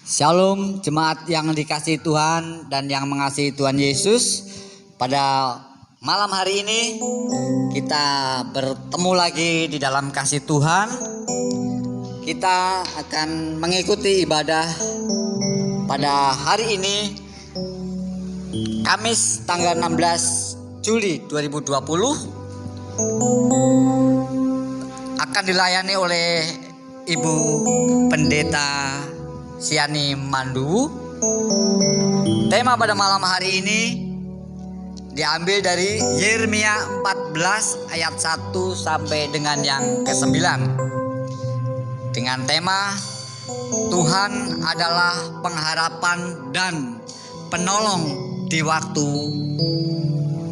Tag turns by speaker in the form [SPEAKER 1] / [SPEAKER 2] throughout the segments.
[SPEAKER 1] Shalom jemaat yang dikasihi Tuhan dan yang mengasihi Tuhan Yesus. Pada malam hari ini kita bertemu lagi di dalam kasih Tuhan. Kita akan mengikuti ibadah pada hari ini, Kamis tanggal 16 Juli 2020, akan dilayani oleh Ibu Pendeta Siani Mandu. Tema pada malam hari ini diambil dari Yeremia 14 ayat 1 sampai dengan yang ke-9, dengan tema Tuhan adalah pengharapan dan penolong di waktu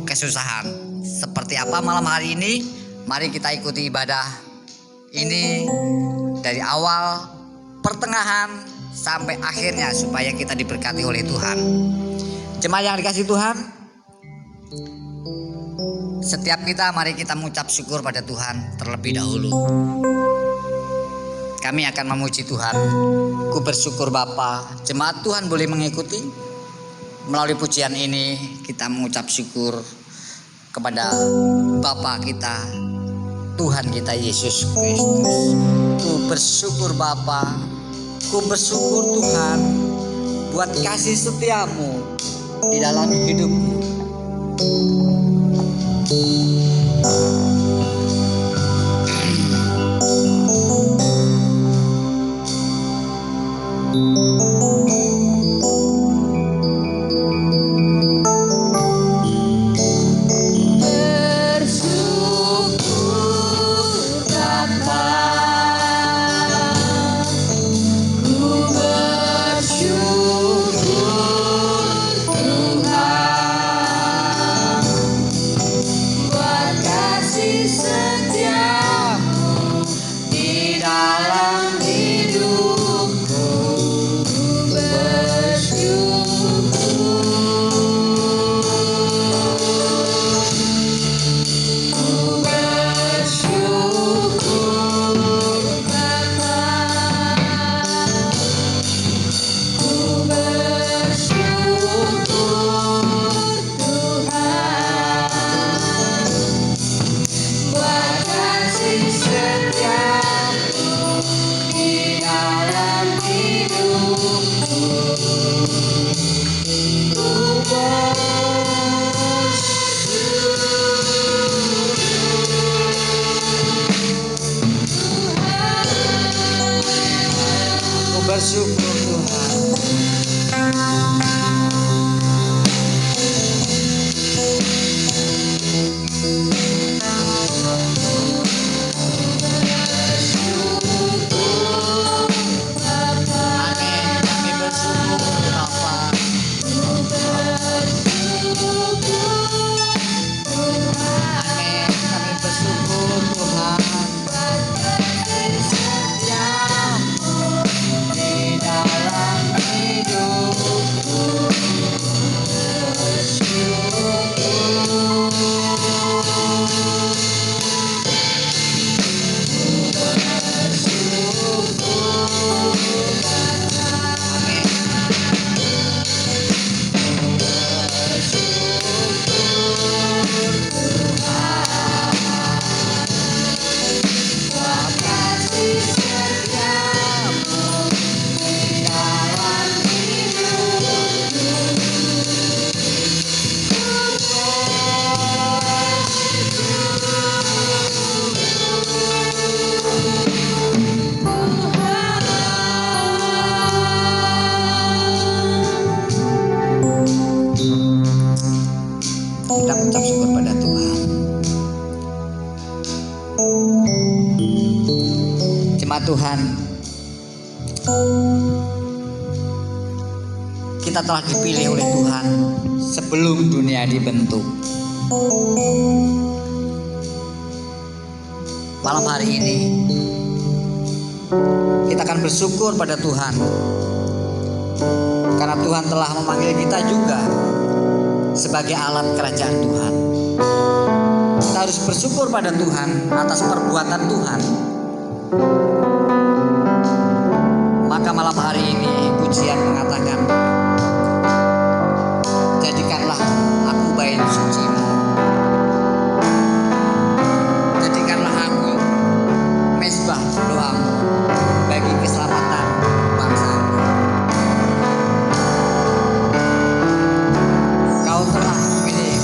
[SPEAKER 1] kesusahan. Seperti apa malam hari ini? Mari kita ikuti ibadah ini dari awal, pertengahan sampai akhirnya, supaya kita diberkati oleh Tuhan. Jemaat yang dikasihi Tuhan, setiap kita, mari kita mengucap syukur pada Tuhan terlebih dahulu. Kami akan memuji Tuhan. Ku bersyukur Bapa. Jemaat Tuhan boleh mengikuti melalui pujian ini. Kita mengucap syukur kepada Bapa kita, Tuhan kita Yesus Kristus. Ku bersyukur Bapa. Ku bersyukur Tuhan buat kasih setiamu di dalam hidupku. Bersyukur Tuhan. Kita mengucap syukur pada Tuhan. Jemaat Tuhan, kita telah dipilih oleh Tuhan sebelum dunia dibentuk. Malam hari ini kita akan bersyukur pada Tuhan, karena Tuhan telah memanggil kita juga sebagai alat kerajaan Tuhan. Kita harus bersyukur pada Tuhan atas perbuatan Tuhan. Maka malam hari ini puji pujian mengatakan, jadikanlah aku bait suci-Mu, jadikanlah aku mezbah doa-Mu bagi keselamatan bangsa-Ku. Kau telah memilih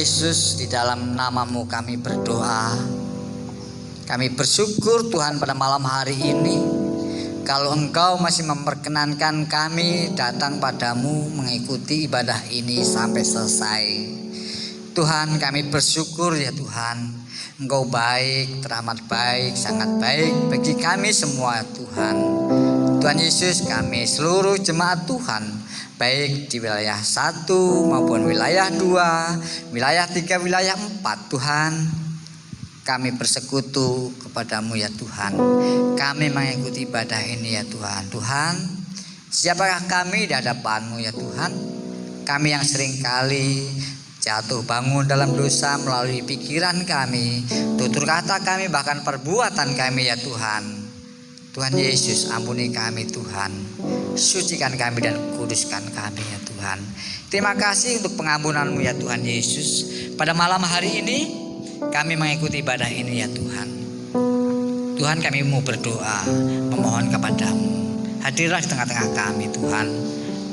[SPEAKER 1] Yesus, di dalam nama-Mu kami berdoa. Kami bersyukur Tuhan pada malam hari ini, kalau Engkau masih memperkenankan kami datang padamu mengikuti ibadah ini sampai selesai. Tuhan, kami bersyukur ya Tuhan, Engkau baik, teramat baik, sangat baik bagi kami semua Tuhan. Tuhan Yesus, kami seluruh jemaat Tuhan, baik di wilayah 1 maupun wilayah 2, wilayah 3, wilayah 4 Tuhan. kami bersekutu kepadamu ya Tuhan. Kami mengikuti ibadah ini ya Tuhan. Tuhan, siapakah kami di hadapanmu ya Tuhan? Kami yang seringkali jatuh bangun dalam dosa melalui pikiran kami, tutur kata kami, bahkan perbuatan kami ya Tuhan. Tuhan Yesus, ampuni kami Tuhan. Sucikan kami dan kuduskan kami ya Tuhan. Terima kasih untuk pengampunan-Mu ya Tuhan Yesus. Pada malam hari ini kami mengikuti ibadah ini ya Tuhan. Tuhan, kami mau berdoa, memohon kepadamu. Hadirlah di tengah-tengah kami Tuhan,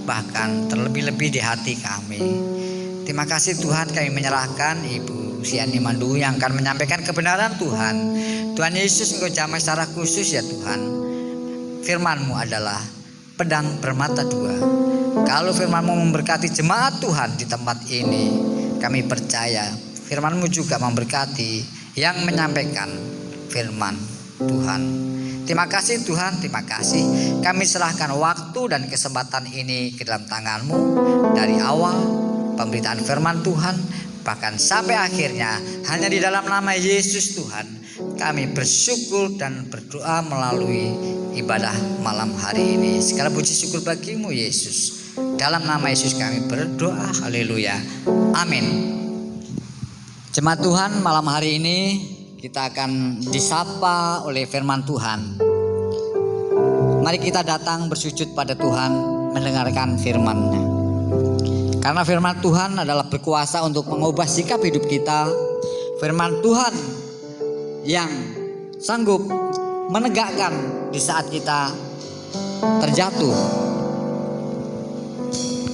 [SPEAKER 1] bahkan terlebih-lebih di hati kami. Terima kasih Tuhan, kami menyerahkan Ibu Siani Mandu yang akan menyampaikan kebenaran Tuhan. Tuhan Yesus, Engkau jamah secara khusus ya Tuhan. Firman-Mu adalah pedang bermata dua. Kalau firman-Mu memberkati jemaat Tuhan di tempat ini, kami percaya firman-Mu juga memberkati yang menyampaikan firman Tuhan. Terima kasih Tuhan, terima kasih. Kami serahkan waktu dan kesempatan ini ke dalam tangan-Mu. Dari awal pemberitaan firman Tuhan bahkan sampai akhirnya, hanya di dalam nama Yesus Tuhan kami bersyukur dan berdoa melalui ibadah malam hari ini. Segala puji syukur bagimu Yesus. Dalam nama Yesus kami berdoa, haleluya, amin. Jemaat Tuhan, malam hari ini kita akan disapa oleh firman Tuhan. Mari kita datang bersujud pada Tuhan, mendengarkan firman-Nya. Karena firman Tuhan adalah berkuasa untuk mengubah sikap hidup kita. Firman Tuhan yang sanggup menegakkan di saat kita terjatuh.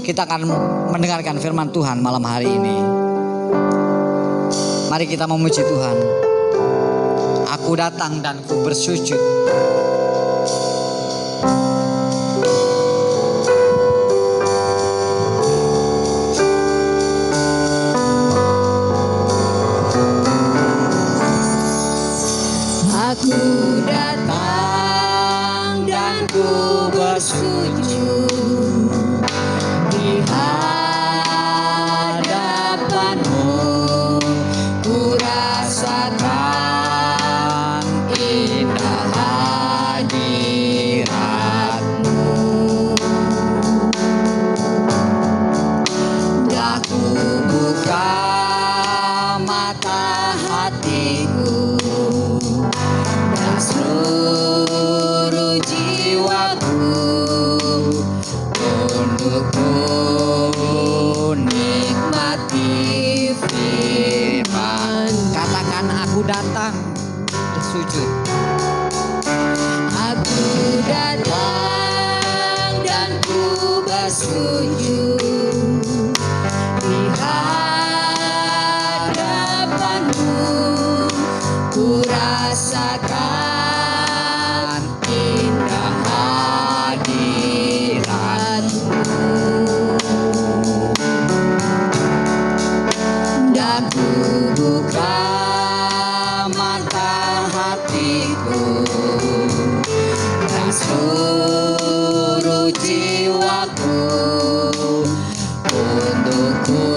[SPEAKER 1] Kita akan mendengarkan firman Tuhan malam hari ini. Mari kita memuji Tuhan. Aku datang dan ku bersujud.
[SPEAKER 2] Aku datang dan ku bersujud di hadapan-Mu. Ku rasakan indah hadirat-Mu. Dah ku buka mata hatiku, seluruh jiwaku untuk nikmati firman.
[SPEAKER 1] Katakan, aku datang bersujud.
[SPEAKER 2] Aku datang dan ku bersujud di hadapan-Mu. Ku rasakan indah hadirat-Mu. Dan ku buka mata hatiku dan seluruh jiwaku untuk ku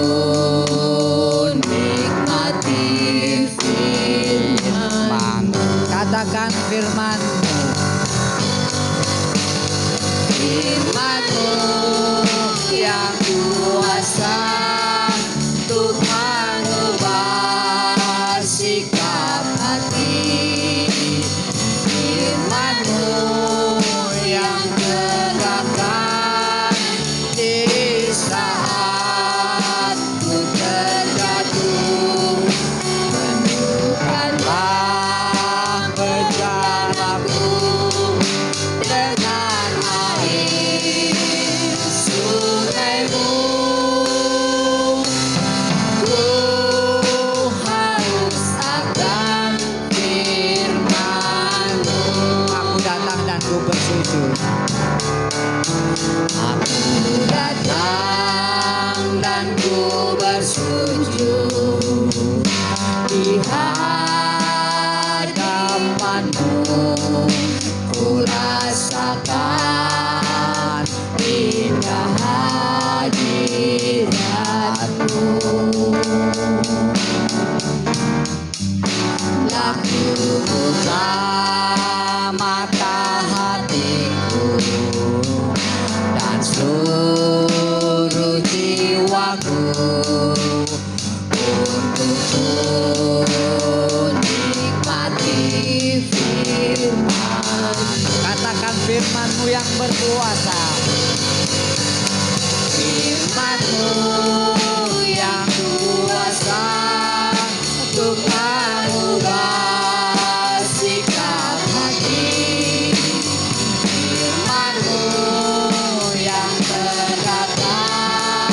[SPEAKER 2] nikmati firman.
[SPEAKER 1] Katakan firman-Mu.
[SPEAKER 2] Firman-Mu yang kuasa untuk mengubah sikap hati. Firman-Mu yang gerakkan diri saat ku terjatuh. Menunjukkanlah perjalananku dengan air sungai-Mu. Ku haus akan firman-Mu.
[SPEAKER 1] Aku datang dan ku bersujud.
[SPEAKER 2] Aku datang dan ku bersujud di hadapan-Mu. Ku rasakan indah hadirat-Mu.
[SPEAKER 1] firman-Mu yang berkuasa.
[SPEAKER 2] Firman-Mu yang kuasa untuk mengubah sikap hati. Firman-Mu yang terdatang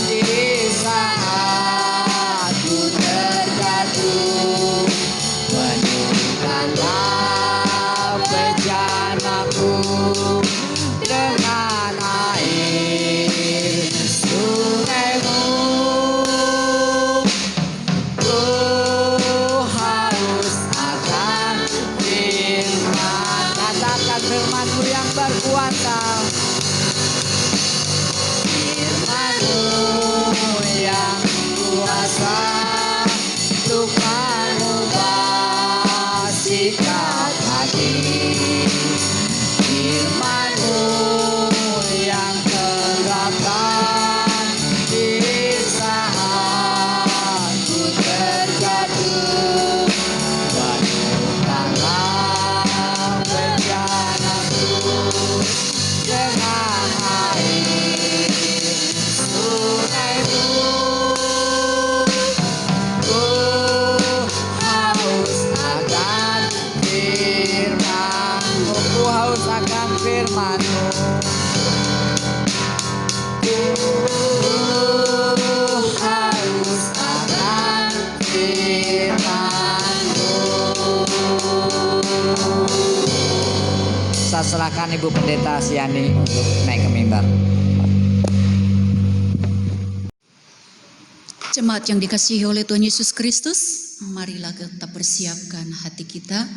[SPEAKER 2] di saat ku terjatuh. Penuhkanlah bejanaku dengan air sungai-Mu. Ku haus akan firman.
[SPEAKER 1] Katakan firman-Mu yang berkuasa.
[SPEAKER 2] Firman-Mu yang kuasa untuk mengubah sikap hati. Firman-Mu yang terdapat di saat ku terjatuh. Penuhkanlah bejanaku dengan air sungai-Mu. Ku haus akan firman-Mu.
[SPEAKER 1] Ku haus akan firman-Mu.
[SPEAKER 2] Ku haus akan firman-Mu.
[SPEAKER 1] Saya serahkan Ibu Pendeta Siani untuk naik ke mimbar.
[SPEAKER 3] Jemaat yang dikasihi oleh Tuhan Yesus Kristus, marilah kita persiapkan hati kita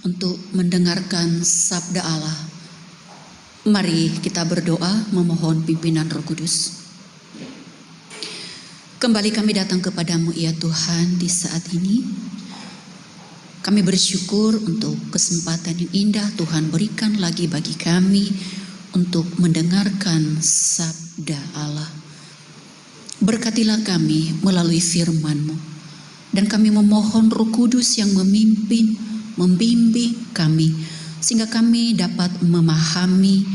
[SPEAKER 3] untuk mendengarkan sabda Allah. Mari kita berdoa memohon pimpinan Roh Kudus. Kembali kami datang kepadamu ya Tuhan di saat ini. Kami bersyukur untuk kesempatan yang indah Tuhan berikan lagi bagi kami untuk mendengarkan sabda Allah. Berkatilah kami melalui firman-Mu, dan kami memohon Roh Kudus yang memimpin, membimbing kami, sehingga kami dapat memahami,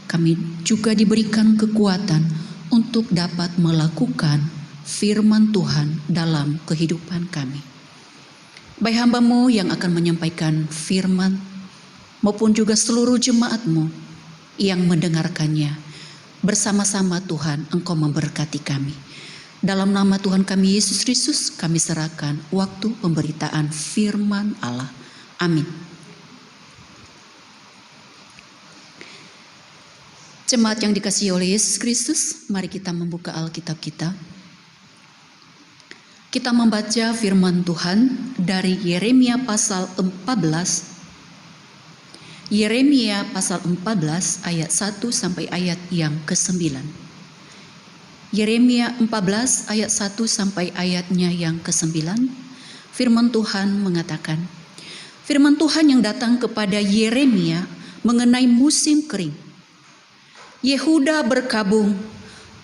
[SPEAKER 3] kami juga diberikan kekuatan untuk dapat melakukan firman Tuhan dalam kehidupan kami. Baik hamba-Mu yang akan menyampaikan firman, maupun juga seluruh jemaat-Mu yang mendengarkannya, bersama-sama Tuhan Engkau memberkati kami. Dalam nama Tuhan kami Yesus Kristus, kami serahkan waktu pemberitaan firman Allah. Amin. Jemaat yang dikasihi oleh Yesus Kristus, mari kita membuka Alkitab kita. Kita membaca firman Tuhan dari Yeremia pasal 14. Yeremia pasal 14 ayat 1 sampai ayat yang ke-9. Yeremia 14 ayat 1 sampai ayatnya yang ke-9. Firman Tuhan mengatakan, firman Tuhan yang datang kepada Yeremia mengenai musim kering. Yehuda berkabung,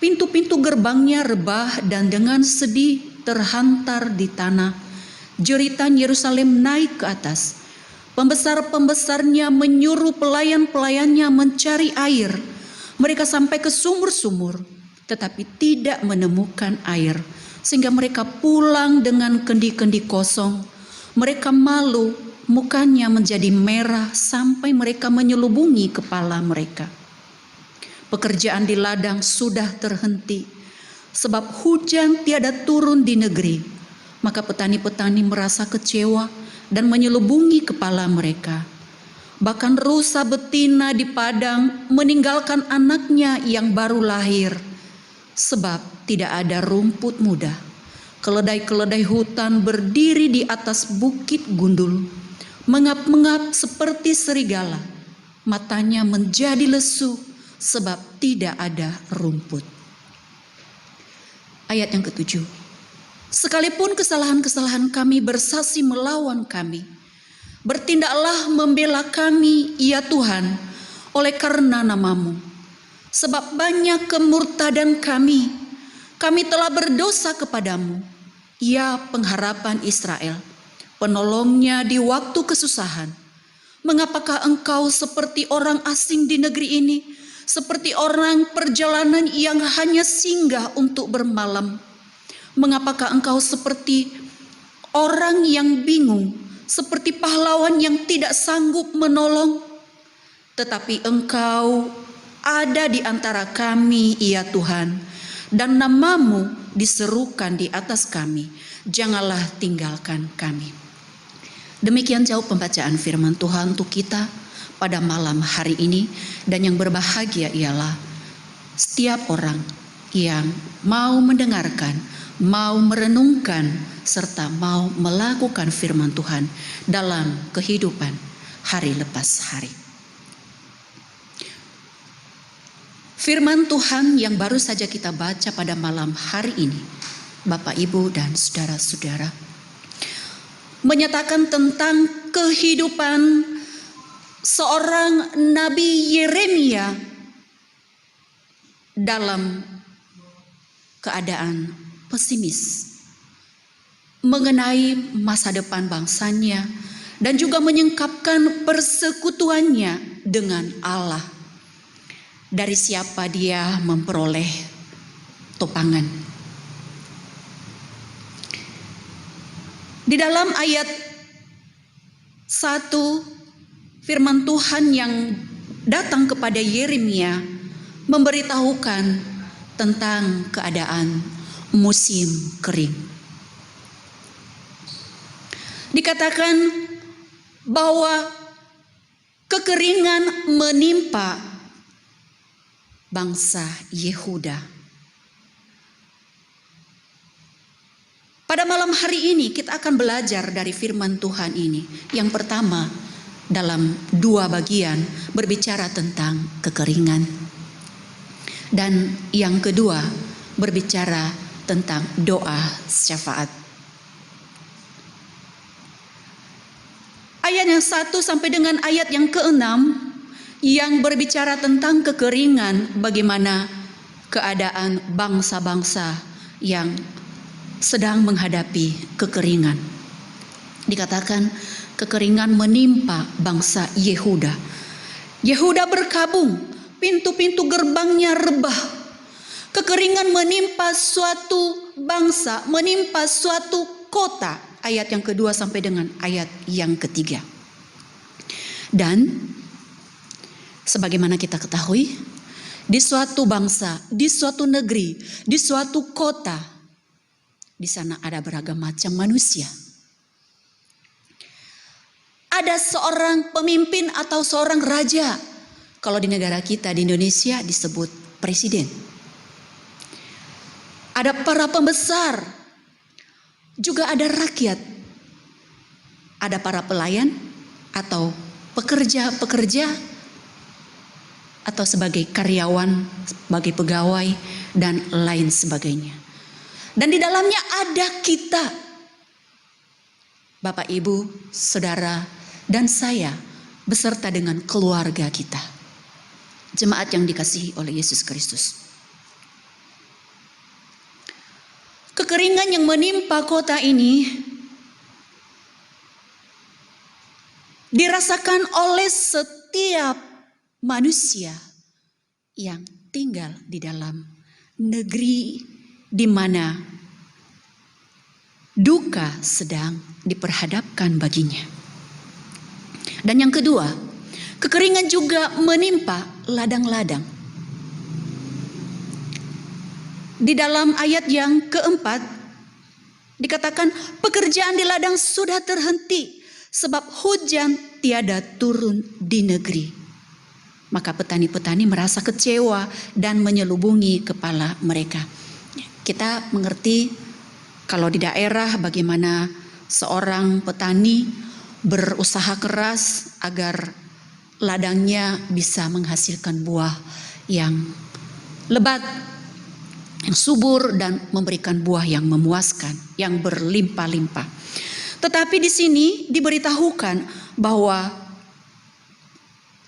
[SPEAKER 3] pintu-pintu gerbangnya rebah dan dengan sedih terhantar di tanah. Jeritan Yerusalem naik ke atas. Pembesar-pembesarnya menyuruh pelayan-pelayannya mencari air. Mereka sampai ke sumur-sumur, tetapi tidak menemukan air. Sehingga mereka pulang dengan kendi-kendi kosong. Mereka malu, mukanya menjadi merah sampai mereka menyelubungi kepala mereka. Pekerjaan di ladang sudah terhenti, sebab hujan tiada turun di negeri. Maka petani-petani merasa kecewa dan menyelubungi kepala mereka. Bahkan rusa betina di padang meninggalkan anaknya yang baru lahir, sebab tidak ada rumput muda. Keledai-keledai hutan berdiri di atas bukit gundul, mengap-mengap seperti serigala. Matanya menjadi lesu, sebab tidak ada rumput. Ayat yang ke-7. Sekalipun kesalahan-kesalahan kami bersaksi melawan kami, bertindaklah membela kami, ya Tuhan, oleh karena nama-Mu. Sebab banyak kemurtadan kami telah berdosa kepadamu, ya pengharapan Israel, penolongnya di waktu kesusahan. Mengapakah engkau seperti orang asing di negeri ini? Seperti orang perjalanan yang hanya singgah untuk bermalam. Mengapakah engkau seperti orang yang bingung, seperti pahlawan yang tidak sanggup menolong? Tetapi engkau ada di antara kami, ya Tuhan, dan namamu diserukan di atas kami. Janganlah tinggalkan kami. Demikian jauh pembacaan firman Tuhan untuk kita pada malam hari ini, dan yang berbahagia ialah setiap orang yang mau mendengarkan, mau merenungkan, serta mau melakukan firman Tuhan dalam kehidupan hari lepas hari. Firman Tuhan yang baru saja kita baca pada malam hari ini, Bapak, Ibu, dan saudara-saudara, menyatakan tentang kehidupan seorang Nabi Yeremia dalam keadaan pesimis mengenai masa depan bangsanya, dan juga menyingkapkan persekutuannya dengan Allah. Dari siapa dia memperoleh topangan. Di dalam ayat 1, firman Tuhan yang datang kepada Yeremia memberitahukan tentang keadaan musim kering. Dikatakan bahwa kekeringan menimpa bangsa Yehuda. Pada malam hari ini kita akan belajar dari firman Tuhan ini. Yang pertama, dalam 2 bagian berbicara tentang kekeringan. Dan yang kedua berbicara tentang doa syafaat. Ayat yang 1 sampai dengan ayat yang ke-6 yang berbicara tentang kekeringan, bagaimana keadaan bangsa-bangsa yang sedang menghadapi kekeringan. Dikatakan kekeringan menimpa bangsa Yehuda. Yehuda berkabung, pintu-pintu gerbangnya rebah. Kekeringan menimpa suatu bangsa, menimpa suatu kota. Ayat yang kedua sampai dengan ayat yang ketiga. Dan sebagaimana kita ketahui, di suatu bangsa, di suatu negeri, di suatu kota, di sana ada beragam macam manusia. Ada seorang pemimpin atau seorang raja. Kalau di negara kita, di Indonesia, disebut presiden. Ada para pembesar, juga ada rakyat. Ada para pelayan atau pekerja-pekerja, atau sebagai karyawan, sebagai pegawai, dan lain sebagainya. Dan di dalamnya ada kita, Bapak, Ibu, Saudara, dan saya, beserta dengan keluarga kita, jemaat yang dikasihi oleh Yesus Kristus. Kekeringan yang menimpa kota ini dirasakan oleh setiap manusia yang tinggal di dalam negeri di mana duka sedang diperhadapkan baginya. Dan yang kedua, kekeringan juga menimpa ladang-ladang. Di dalam ayat yang keempat dikatakan pekerjaan di ladang sudah terhenti sebab hujan tiada turun di negeri. Maka petani-petani merasa kecewa dan menyelubungi kepala mereka. Kita mengerti kalau di daerah bagaimana seorang petani berusaha keras agar ladangnya bisa menghasilkan buah yang lebat, yang subur, dan memberikan buah yang memuaskan, yang berlimpah-limpah. Tetapi di sini diberitahukan bahwa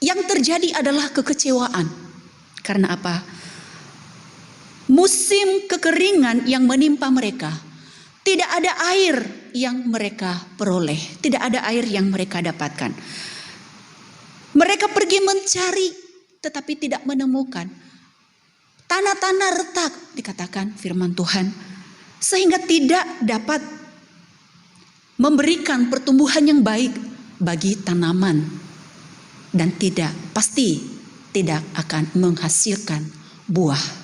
[SPEAKER 3] yang terjadi adalah kekecewaan. Karena apa? Musim kekeringan yang menimpa mereka, tidak ada air yang mereka peroleh, tidak ada air yang mereka dapatkan. pergi mencari tetapi tidak menemukan. Tanah-tanah retak dikatakan firman Tuhan, sehingga tidak dapat memberikan pertumbuhan yang baik bagi tanaman dan pasti tidak akan menghasilkan buah.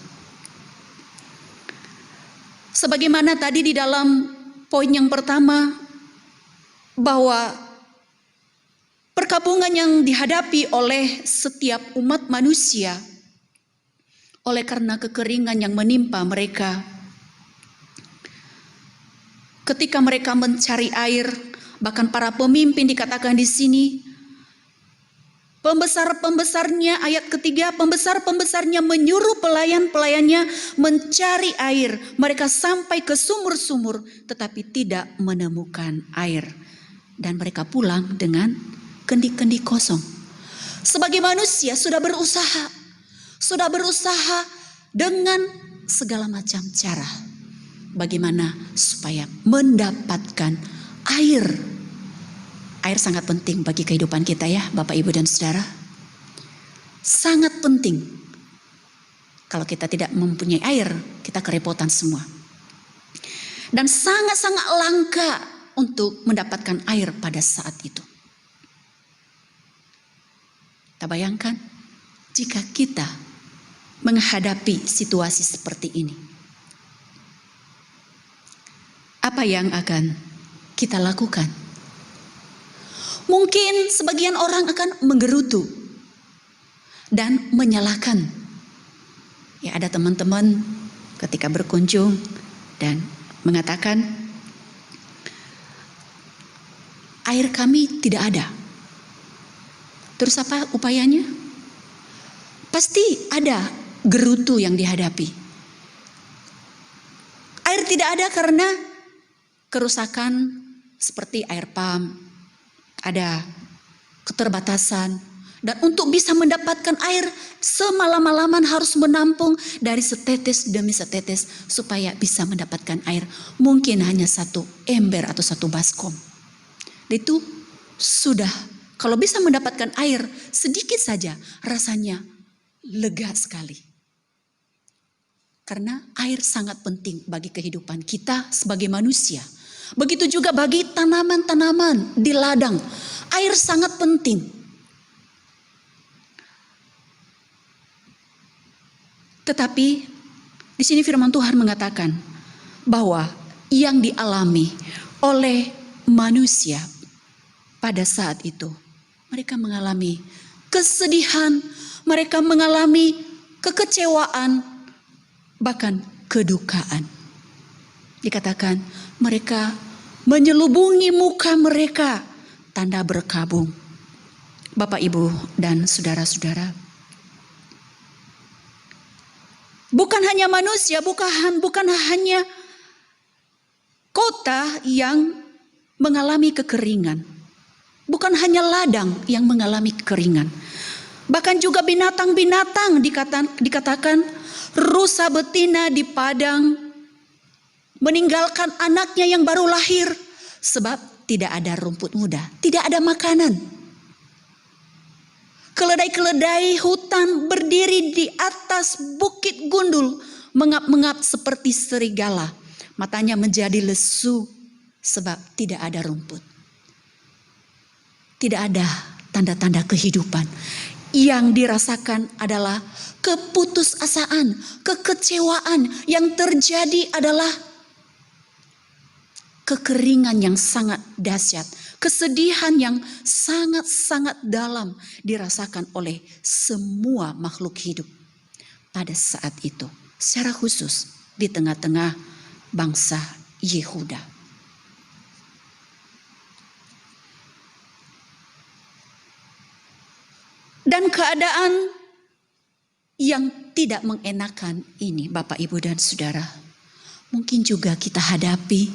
[SPEAKER 3] Sebagaimana tadi di dalam poin yang pertama, bahwa perkabungan yang dihadapi oleh setiap umat manusia oleh karena kekeringan yang menimpa mereka. Ketika mereka mencari air, bahkan para pemimpin dikatakan di sini, pembesar-pembesarnya, ayat ketiga, pembesar-pembesarnya menyuruh pelayan-pelayannya mencari air. Mereka sampai ke sumur-sumur tetapi tidak menemukan air. Dan mereka pulang dengan kendi-kendi kosong. Sebagai manusia sudah berusaha dengan segala macam cara. Bagaimana supaya mendapatkan air. Air sangat penting bagi kehidupan kita ya Bapak Ibu dan Saudara. Sangat penting. Kalau kita tidak mempunyai air, kita kerepotan semua. Dan sangat-sangat langka untuk mendapatkan air pada saat itu. Kita bayangkan jika kita menghadapi situasi seperti ini. Apa yang akan kita lakukan? Mungkin sebagian orang akan menggerutu dan menyalahkan. Ya, ada teman-teman ketika berkunjung dan mengatakan, air kami tidak ada. Terus apa upayanya? Pasti ada gerutu yang dihadapi. Air tidak ada karena kerusakan seperti air pump, ada keterbatasan. Dan untuk bisa mendapatkan air semalam-malaman harus menampung dari setetes demi setetes supaya bisa mendapatkan air. Mungkin hanya satu ember atau satu baskom. Itu sudah, kalau bisa mendapatkan air sedikit saja rasanya lega sekali. Karena air sangat penting bagi kehidupan kita sebagai manusia. Begitu juga bagi tanaman-tanaman di ladang. Air sangat penting. Tetapi di sini firman Tuhan mengatakan bahwa yang dialami oleh manusia pada saat itu, mereka mengalami kesedihan, mereka mengalami kekecewaan, bahkan kedukaan. Dikatakan mereka menyelubungi muka mereka tanda berkabung. Bapak, Ibu, dan saudara-saudara, bukan hanya manusia, bukan hanya kota yang mengalami kekeringan. Bukan hanya ladang yang mengalami kekeringan. Bahkan juga binatang-binatang dikatakan rusa betina di padang meninggalkan anaknya yang baru lahir sebab tidak ada rumput muda, tidak ada makanan. Keledai-keledai hutan berdiri di atas bukit gundul, mengap-mengap seperti serigala. Matanya menjadi lesu sebab tidak ada rumput. Tidak ada tanda-tanda kehidupan. Yang dirasakan adalah keputusasaan, kekecewaan. Yang terjadi adalah kekeringan yang sangat dahsyat, kesedihan yang sangat-sangat dalam dirasakan oleh semua makhluk hidup pada saat itu, secara khusus di tengah-tengah bangsa Yehuda. Dan keadaan yang tidak mengenakan ini, Bapak, Ibu, dan Saudara, mungkin juga kita hadapi.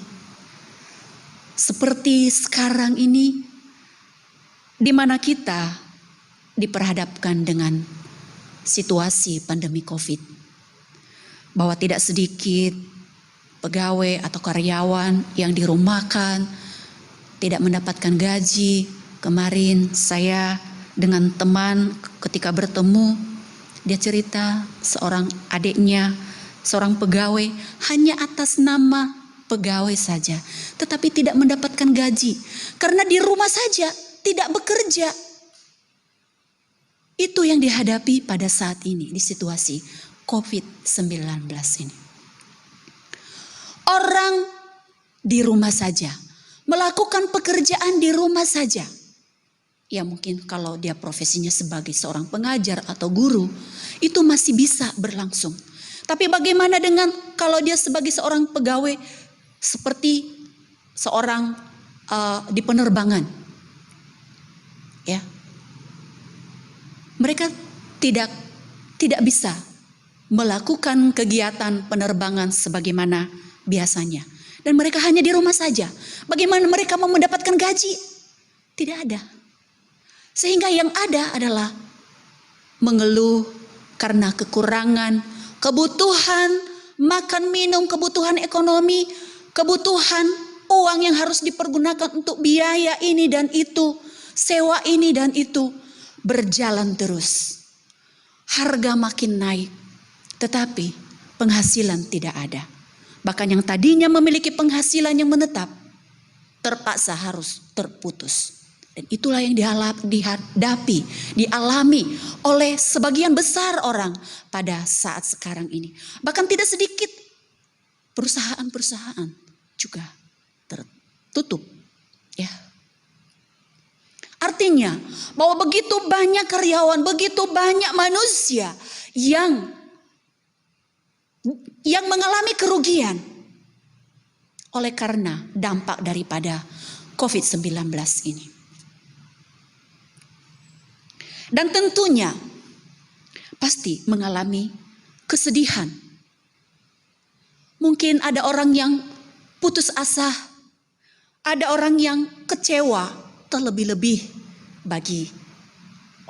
[SPEAKER 3] Seperti sekarang ini, di mana kita diperhadapkan dengan situasi pandemi COVID. Bahwa tidak sedikit pegawai atau karyawan yang dirumahkan, tidak mendapatkan gaji. Kemarin saya dengan teman ketika bertemu, dia cerita seorang adiknya, seorang pegawai hanya atas nama pegawai saja, tetapi tidak mendapatkan gaji karena di rumah saja, tidak bekerja. Itu yang dihadapi pada saat ini di situasi COVID-19 ini. Orang di rumah saja, melakukan pekerjaan di rumah saja. Ya mungkin kalau dia profesinya sebagai seorang pengajar atau guru, itu masih bisa berlangsung. Tapi bagaimana dengan kalau dia sebagai seorang pegawai seperti seorang di penerbangan? Ya. Mereka tidak bisa melakukan kegiatan penerbangan sebagaimana biasanya. Dan mereka hanya di rumah saja. Bagaimana mereka mau mendapatkan gaji? Tidak ada. Sehingga yang ada adalah mengeluh karena kekurangan, kebutuhan makan minum, kebutuhan ekonomi, kebutuhan uang yang harus dipergunakan untuk biaya ini dan itu, sewa ini dan itu, berjalan terus. Harga makin naik, tetapi penghasilan tidak ada. Bahkan yang tadinya memiliki penghasilan yang menetap, terpaksa harus terputus. Dan itulah yang dihadapi, dialami oleh sebagian besar orang pada saat sekarang ini. Bahkan tidak sedikit perusahaan-perusahaan juga tertutup. Ya. Artinya bahwa begitu banyak karyawan, begitu banyak manusia yang mengalami kerugian oleh karena dampak daripada COVID-19 ini. Dan tentunya pasti mengalami kesedihan. Mungkin ada orang yang putus asa, ada orang yang kecewa, terlebih-lebih bagi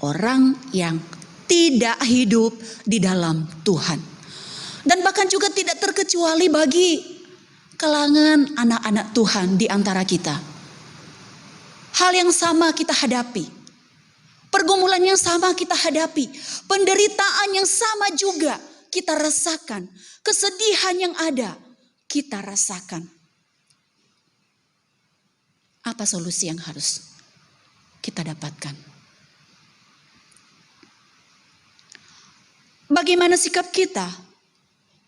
[SPEAKER 3] orang yang tidak hidup di dalam Tuhan. Dan bahkan juga tidak terkecuali bagi kalangan anak-anak Tuhan di antara kita. Hal yang sama kita hadapi. Pergumulan yang sama kita hadapi. Penderitaan yang sama juga kita rasakan. Kesedihan yang ada kita rasakan. Apa solusi yang harus kita dapatkan? Bagaimana sikap kita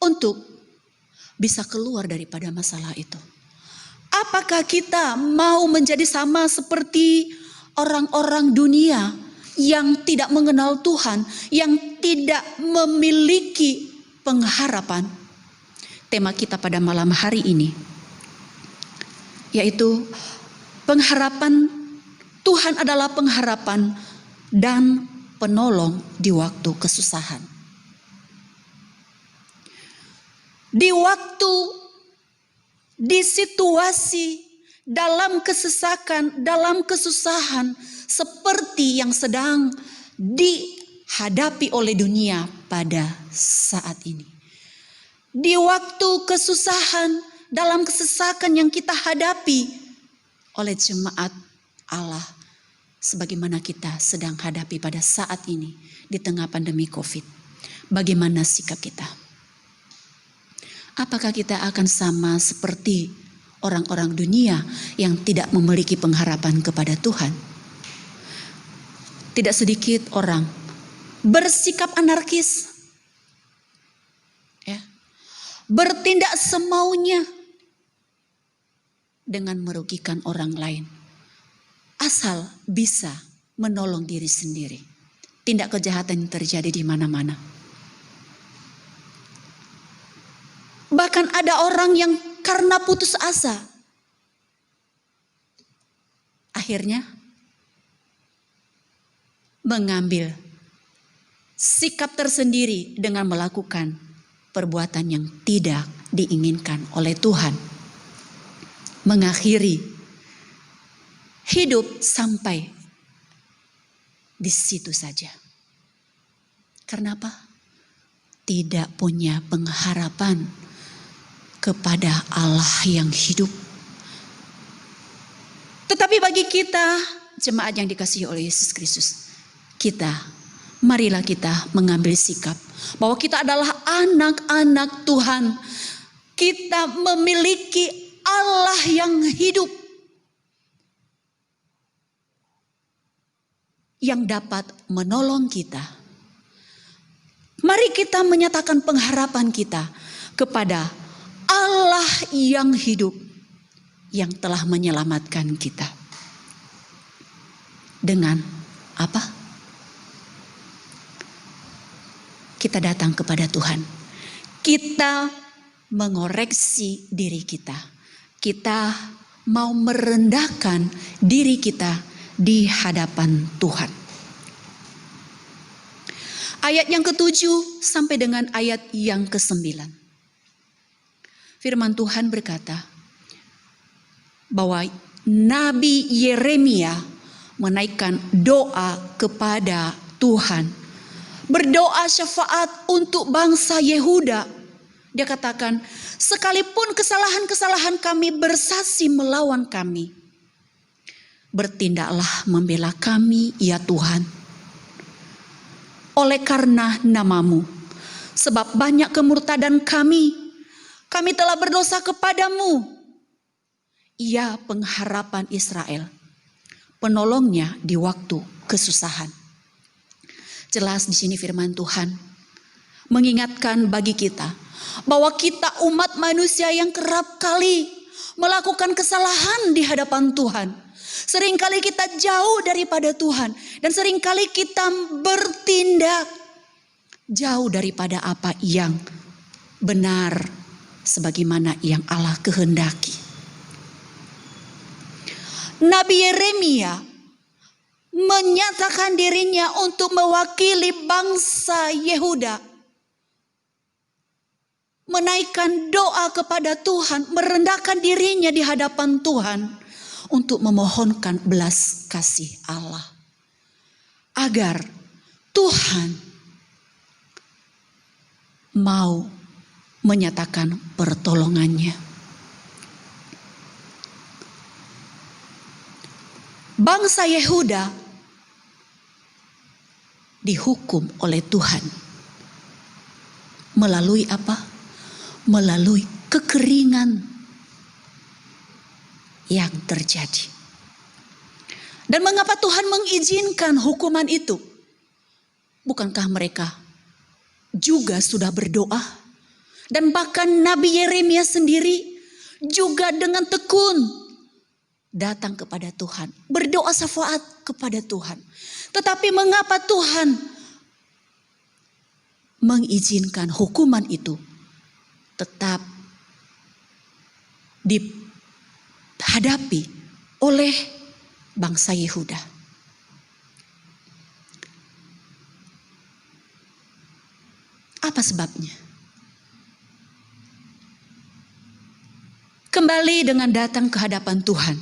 [SPEAKER 3] untuk bisa keluar daripada masalah itu? Apakah kita mau menjadi sama seperti orang-orang dunia yang tidak mengenal Tuhan, yang tidak memiliki pengharapan? Tema kita pada malam hari ini yaitu pengharapan. Tuhan adalah pengharapan dan penolong di waktu kesusahan. Di waktu, di situasi, dalam kesesakan, dalam kesusahan seperti yang sedang dihadapi oleh dunia pada saat ini. Di waktu kesusahan, dalam kesesakan yang kita hadapi oleh jemaat Allah, sebagaimana kita sedang hadapi pada saat ini di tengah pandemi COVID. Bagaimana sikap kita? Apakah kita akan sama seperti orang-orang dunia yang tidak memiliki pengharapan kepada Tuhan? Tidak sedikit orang bersikap anarkis, ya, bertindak semaunya dengan merugikan orang lain, asal bisa menolong diri sendiri. Tindak kejahatan yang terjadi di mana-mana. Bahkan ada orang yang karena putus asa, akhirnya mengambil sikap tersendiri dengan melakukan perbuatan yang tidak diinginkan oleh Tuhan. Mengakhiri hidup sampai di situ saja. Kenapa? Tidak punya pengharapan kepada Allah yang hidup. Tetapi bagi kita, jemaat yang dikasihi oleh Yesus Kristus, marilah kita mengambil sikap bahwa kita adalah anak-anak Tuhan. Kita memiliki Allah yang hidup, yang dapat menolong kita. Mari kita menyatakan pengharapan kita kepada Allah yang hidup, yang telah menyelamatkan kita. Dengan apa? Kita datang kepada Tuhan. Kita mengoreksi diri kita. Kita mau merendahkan diri kita di hadapan Tuhan. Ayat yang ke-7 sampai dengan ayat yang ke-9. Firman Tuhan berkata bahwa Nabi Yeremia menaikkan doa kepada Tuhan. Berdoa syafaat untuk bangsa Yehuda. Dia katakan, sekalipun kesalahan-kesalahan kami bersaksi melawan kami, bertindaklah membela kami ya Tuhan. Oleh karena namamu, sebab banyak kemurtadan kami telah berdosa kepadamu. Ia pengharapan Israel, penolongnya di waktu kesusahan. Jelas di sini firman Tuhan mengingatkan bagi kita bahwa kita umat manusia yang kerap kali melakukan kesalahan di hadapan Tuhan. Seringkali kita jauh daripada Tuhan dan seringkali kita bertindak jauh daripada apa yang benar sebagaimana yang Allah kehendaki. Nabi Yeremia menyatakan dirinya untuk mewakili bangsa Yehuda, menaikkan doa kepada Tuhan, merendahkan dirinya di hadapan Tuhan untuk memohonkan belas kasih Allah agar Tuhan mau menyatakan pertolongannya. Bangsa Yehuda dihukum oleh Tuhan melalui apa? Melalui kekeringan yang terjadi. Dan mengapa Tuhan mengizinkan hukuman itu? Bukankah mereka juga sudah berdoa? Dan bahkan Nabi Yeremia sendiri juga dengan tekun datang kepada Tuhan, berdoa syafaat kepada Tuhan. Tetapi mengapa Tuhan mengizinkan hukuman itu tetap dihadapi oleh bangsa Yehuda? Apa sebabnya? Kembali dengan datang ke hadapan Tuhan,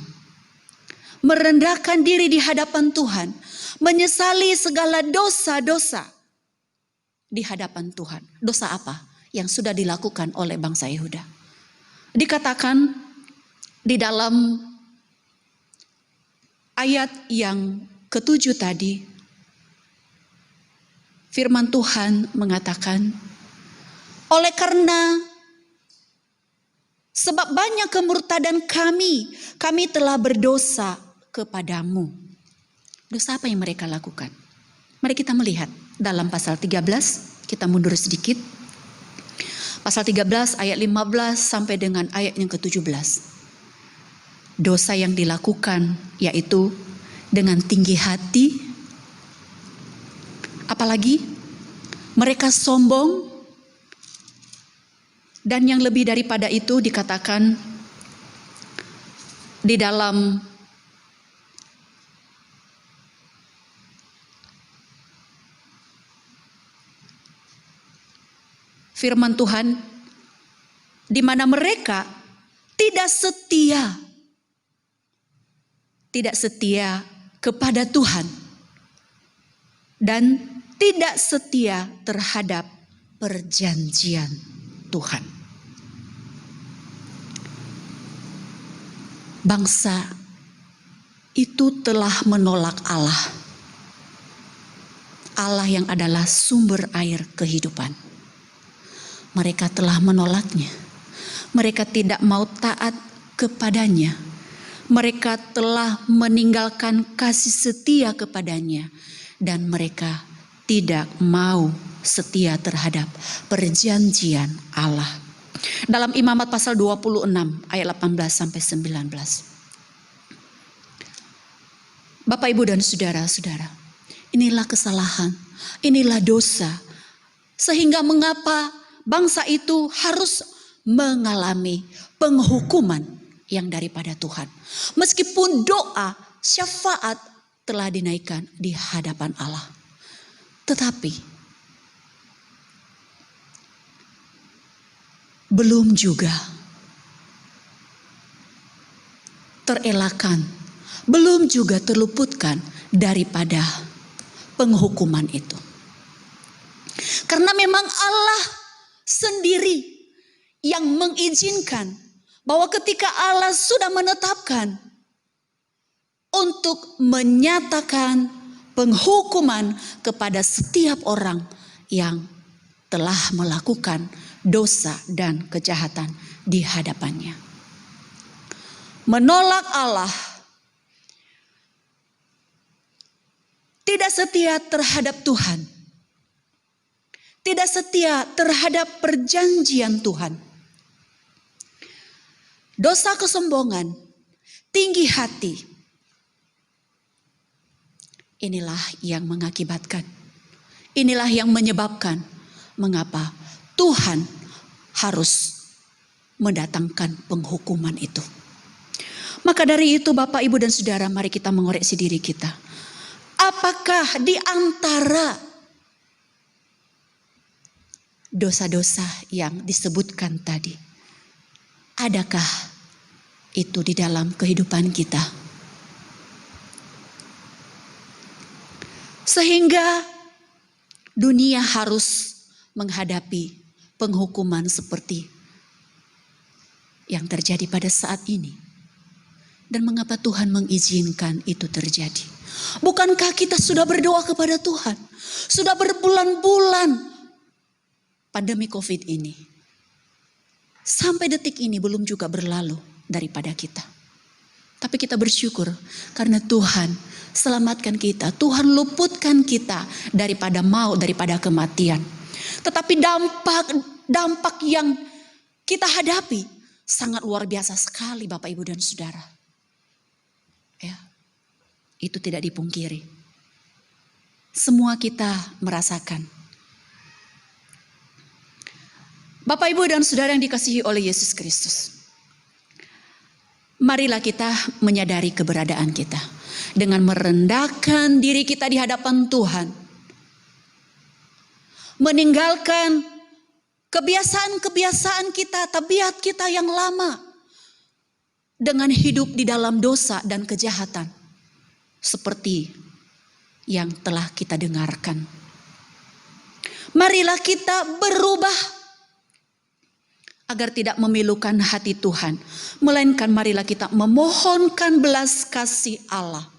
[SPEAKER 3] merendahkan diri di hadapan Tuhan, menyesali segala dosa-dosa di hadapan Tuhan. Dosa apa yang sudah dilakukan oleh bangsa Yehuda? Dikatakan di dalam ayat yang ke-7 tadi, firman Tuhan mengatakan, oleh karena sebab banyak kemurtadan kami telah berdosa kepadamu. Dosa apa yang mereka lakukan? Mari kita melihat dalam pasal 13, kita mundur sedikit. Pasal 13 ayat 15 sampai dengan ayat yang ke-17. Dosa yang dilakukan yaitu dengan tinggi hati. Apalagi mereka sombong. Dan yang lebih daripada itu dikatakan di dalam firman Tuhan, di mana mereka tidak setia kepada Tuhan dan tidak setia terhadap perjanjian Tuhan. Bangsa itu telah menolak Allah. Allah yang adalah sumber air kehidupan. Mereka telah menolaknya. Mereka tidak mau taat kepadanya. Mereka telah meninggalkan kasih setia kepadanya. Dan mereka tidak mau setia terhadap perjanjian Allah. Dalam Imamat pasal 26 ayat 18 sampai 19. Bapak, Ibu, dan saudara-saudara, inilah kesalahan, inilah dosa. Sehingga mengapa bangsa itu harus mengalami penghukuman yang daripada Tuhan. Meskipun doa, syafaat telah dinaikkan di hadapan Allah. Tetapi belum juga terelakkan, belum juga terluputkan daripada penghukuman itu. Karena memang Allah sendiri yang mengizinkan bahwa ketika Allah sudah menetapkan untuk menyatakan penghukuman kepada setiap orang yang telah melakukan dosa dan kejahatan di hadapannya. Menolak Allah, tidak setia terhadap Tuhan, tidak setia terhadap perjanjian Tuhan. Dosa kesombongan, tinggi hati, inilah yang mengakibatkan, inilah yang menyebabkan mengapa Tuhan harus mendatangkan penghukuman itu. Maka dari itu Bapak, Ibu, dan Saudara, mari kita mengoreksi diri kita. Apakah di antara dosa-dosa yang disebutkan tadi, adakah itu di dalam kehidupan kita? Sehingga dunia harus menghadapi penghukuman seperti yang terjadi pada saat ini. Dan mengapa Tuhan mengizinkan itu terjadi? Bukankah kita sudah berdoa kepada Tuhan? Sudah berbulan-bulan pandemi COVID ini. Sampai detik ini belum juga berlalu daripada kita. Tapi kita bersyukur karena Tuhan selamatkan kita. Tuhan luputkan kita daripada maut, daripada kematian. Tetapi dampak yang kita hadapi sangat luar biasa sekali Bapak, Ibu, dan Saudara. Ya, itu tidak dipungkiri. Semua kita merasakan. Bapak, Ibu, dan Saudara yang dikasihi oleh Yesus Kristus. Marilah kita menyadari keberadaan kita. Dengan merendahkan diri kita di hadapan Tuhan. Meninggalkan kebiasaan-kebiasaan kita, tabiat kita yang lama. Dengan hidup di dalam dosa dan kejahatan. Seperti yang telah kita dengarkan. Marilah kita berubah. Agar tidak memilukan hati Tuhan. Melainkan marilah kita memohonkan belas kasih Allah.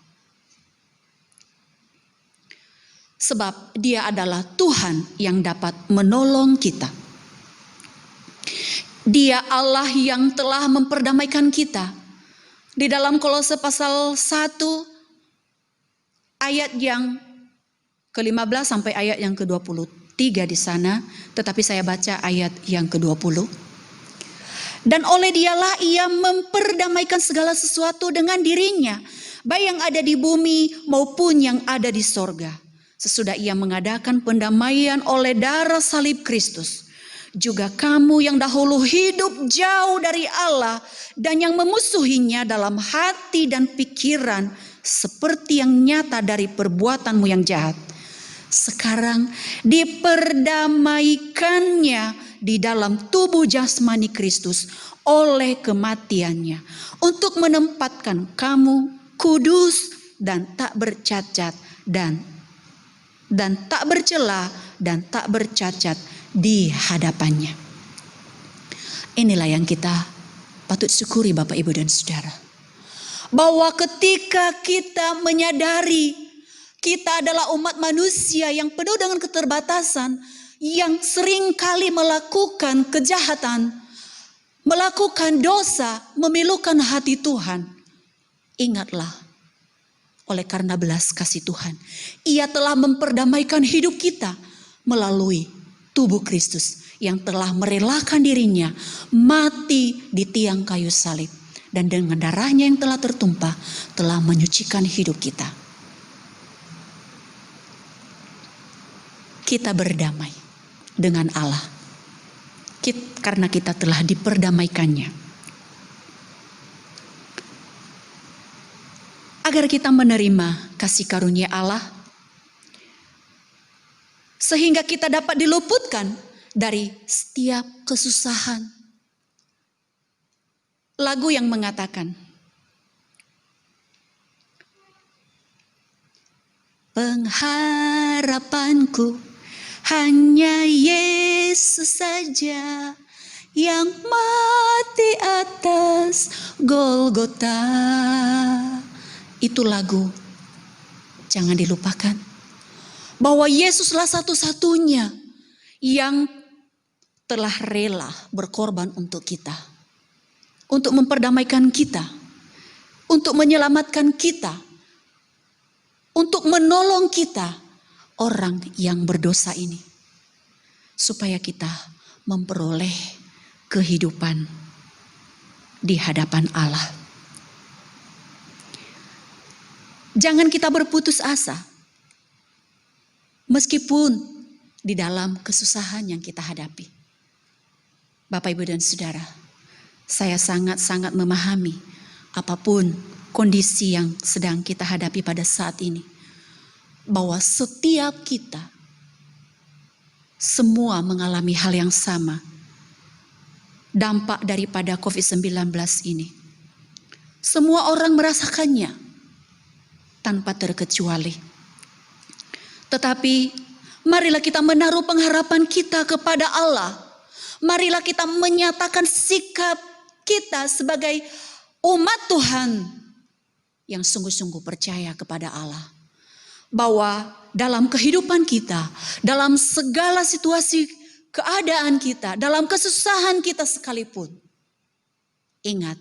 [SPEAKER 3] Sebab Dia adalah Tuhan yang dapat menolong kita. Dia Allah yang telah memperdamaikan kita. Di dalam Kolose pasal 1 ayat yang ke-15 sampai ayat yang ke-23 di sana. Tetapi saya baca ayat yang ke-20. Dan oleh Dialah Ia memperdamaikan segala sesuatu dengan dirinya. Baik yang ada di bumi maupun yang ada di sorga. Sesudah Ia mengadakan pendamaian oleh darah salib Kristus. Juga kamu yang dahulu hidup jauh dari Allah dan yang memusuhinya dalam hati dan pikiran seperti yang nyata dari perbuatanmu yang jahat. Sekarang diperdamaikannya di dalam tubuh jasmani Kristus oleh kematiannya untuk menempatkan kamu kudus dan tak bercacat dan tak bercela dan tak bercacat di hadapannya. Inilah yang kita patut syukuri Bapak, Ibu, dan Saudara. Bahwa ketika kita menyadari Kita adalah umat manusia yang penuh dengan keterbatasan, yang seringkali melakukan kejahatan, melakukan dosa, memilukan hati Tuhan. Ingatlah, oleh karena belas kasih Tuhan, Ia telah memperdamaikan hidup kita melalui tubuh Kristus yang telah merelakan dirinya mati di tiang kayu salib. Dan dengan darahnya yang telah tertumpah, telah menyucikan hidup kita. Kita berdamai dengan Allah karena kita telah diperdamaikannya. Agar kita menerima kasih karunia Allah, sehingga kita dapat diluputkan dari setiap kesusahan. Lagu yang mengatakan, pengharapanku hanya Yesus saja yang mati atas Golgota. Itu lagu. Jangan dilupakan bahwa Yesuslah satu-satunya yang telah rela berkorban untuk kita, untuk memperdamaikan kita, untuk menyelamatkan kita, untuk menolong kita, orang yang berdosa ini, supaya kita memperoleh kehidupan di hadapan Allah. Jangan kita berputus asa, meskipun di dalam kesusahan yang kita hadapi. Bapak, Ibu, dan Saudara, saya sangat-sangat memahami apapun kondisi yang sedang kita hadapi pada saat ini, bahwa setiap kita semua mengalami hal yang sama, dampak daripada COVID-19 ini. Semua orang merasakannya tanpa terkecuali. Tetapi marilah kita menaruh pengharapan kita kepada Allah. Marilah kita menyatakan sikap kita sebagai umat Tuhan yang sungguh-sungguh percaya kepada Allah, bahwa dalam kehidupan kita, dalam segala situasi keadaan kita, dalam kesusahan kita sekalipun, ingat,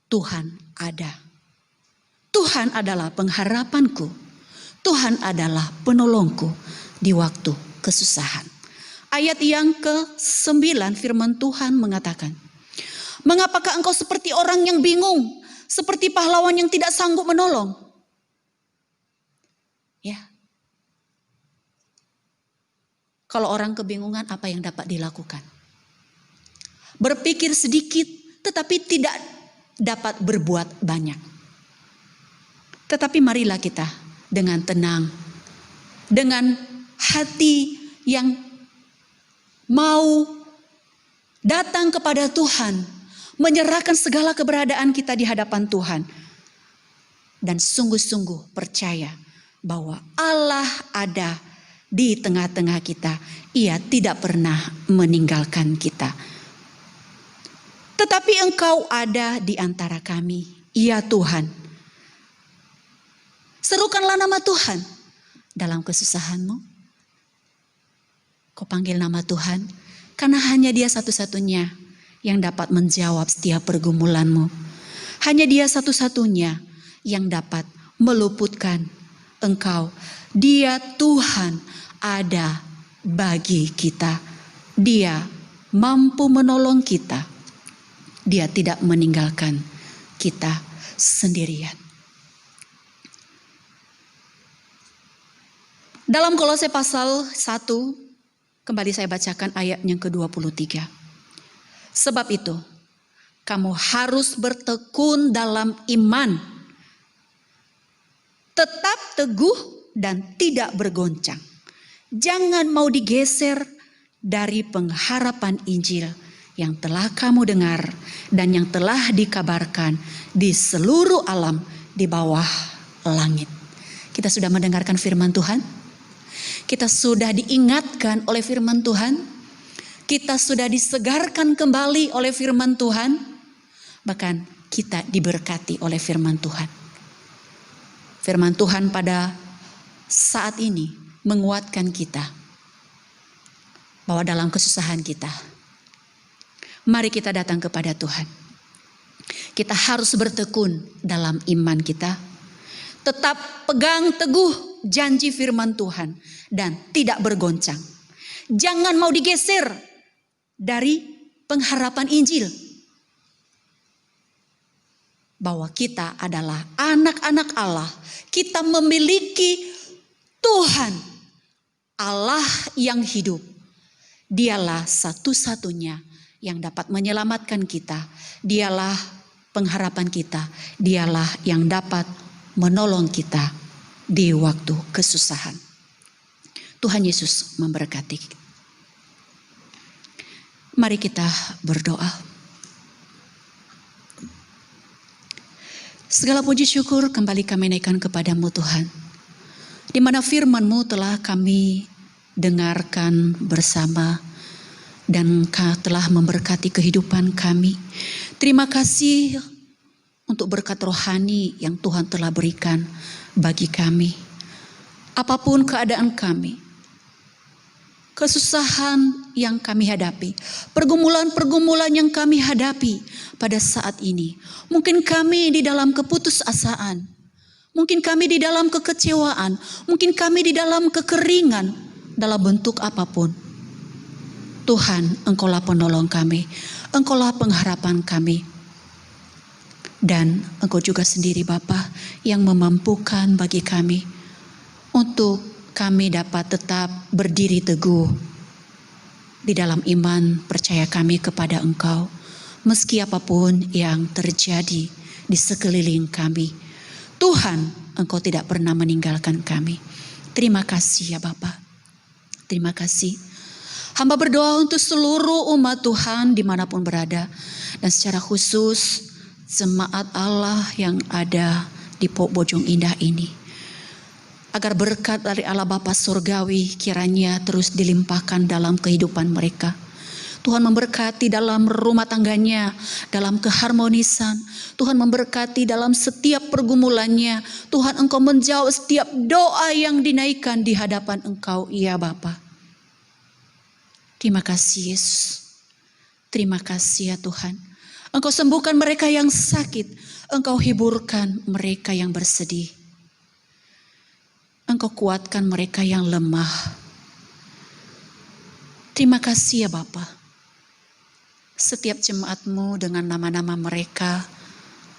[SPEAKER 3] Tuhan ada. Tuhan adalah pengharapanku. Tuhan adalah penolongku di waktu kesusahan. Ayat yang ke-9 firman Tuhan mengatakan, mengapakah engkau seperti orang yang bingung, seperti pahlawan yang tidak sanggup menolong? Ya. Kalau orang kebingungan, apa yang dapat dilakukan? Berpikir sedikit tetapi tidak dapat berbuat banyak. Tetapi marilah kita dengan tenang, dengan hati yang mau datang kepada Tuhan, menyerahkan segala keberadaan kita di hadapan Tuhan, dan sungguh-sungguh percaya bahwa Allah ada di tengah-tengah kita. Ia tidak pernah meninggalkan kita. Tetapi Engkau ada di antara kami, ya Tuhan. Serukanlah nama Tuhan dalam kesusahanmu. Kau panggil nama Tuhan, karena hanya Dia satu-satunya yang dapat menjawab setiap pergumulanmu. Hanya Dia satu-satunya yang dapat meluputkan engkau. Dia Tuhan ada bagi kita. Dia mampu menolong kita. Dia tidak meninggalkan kita sendirian. Dalam Kolose pasal 1, kembali saya bacakan ayat yang ke-23. Sebab itu, kamu harus bertekun dalam iman, tetap teguh dan tidak bergoncang. Jangan mau digeser dari pengharapan Injil yang telah kamu dengar dan yang telah dikabarkan di seluruh alam di bawah langit. Kita sudah mendengarkan firman Tuhan. Kita sudah diingatkan oleh firman Tuhan. Kita sudah disegarkan kembali oleh firman Tuhan. Bahkan kita diberkati oleh firman Tuhan. Firman Tuhan pada saat ini menguatkan kita bahwa dalam kesusahan kita, mari kita datang kepada Tuhan. Kita harus bertekun dalam iman kita, tetap pegang teguh janji firman Tuhan dan tidak bergoncang. Jangan mau digeser dari pengharapan Injil bahwa kita adalah anak-anak Allah. Kita memiliki Tuhan, Allah yang hidup. Dialah satu-satunya yang dapat menyelamatkan kita. Dialah pengharapan kita. Dialah yang dapat menolong kita di waktu kesusahan. Tuhan Yesus memberkati. Mari kita berdoa. Segala puji syukur kembali kami naikkan kepadamu Tuhan. Di mana firman-Mu telah kami dengarkan bersama dan telah memberkati kehidupan kami. Terima kasih untuk berkat rohani yang Tuhan telah berikan bagi kami. Apapun keadaan kami, kesusahan yang kami hadapi, pergumulan-pergumulan yang kami hadapi pada saat ini. Mungkin kami di dalam keputusasaan, mungkin kami di dalam kekecewaan, mungkin kami di dalam kekeringan, dalam bentuk apapun. Tuhan, Engkaulah penolong kami, Engkaulah pengharapan kami. Dan Engkau juga sendiri Bapa yang memampukan bagi kami untuk kami dapat tetap berdiri teguh di dalam iman percaya kami kepada Engkau. Meski apapun yang terjadi di sekeliling kami, Tuhan, Engkau tidak pernah meninggalkan kami. Terima kasih ya Bapa. Terima kasih. Hamba berdoa untuk seluruh umat Tuhan dimanapun berada. Dan secara khusus jemaat Allah yang ada di Bojong Indah ini. Agar berkat dari Allah Bapa Surgawi kiranya terus dilimpahkan dalam kehidupan mereka. Tuhan memberkati dalam rumah tangganya, dalam keharmonisan. Tuhan memberkati dalam setiap pergumulannya. Tuhan, Engkau menjawab setiap doa yang dinaikkan di hadapan Engkau, ya Bapa. Terima kasih Yesus. Terima kasih ya Tuhan. Engkau sembuhkan mereka yang sakit. Engkau hiburkan mereka yang bersedih. Engkau kuatkan mereka yang lemah. Terima kasih ya Bapa. Setiap jemaat-Mu dengan nama-nama mereka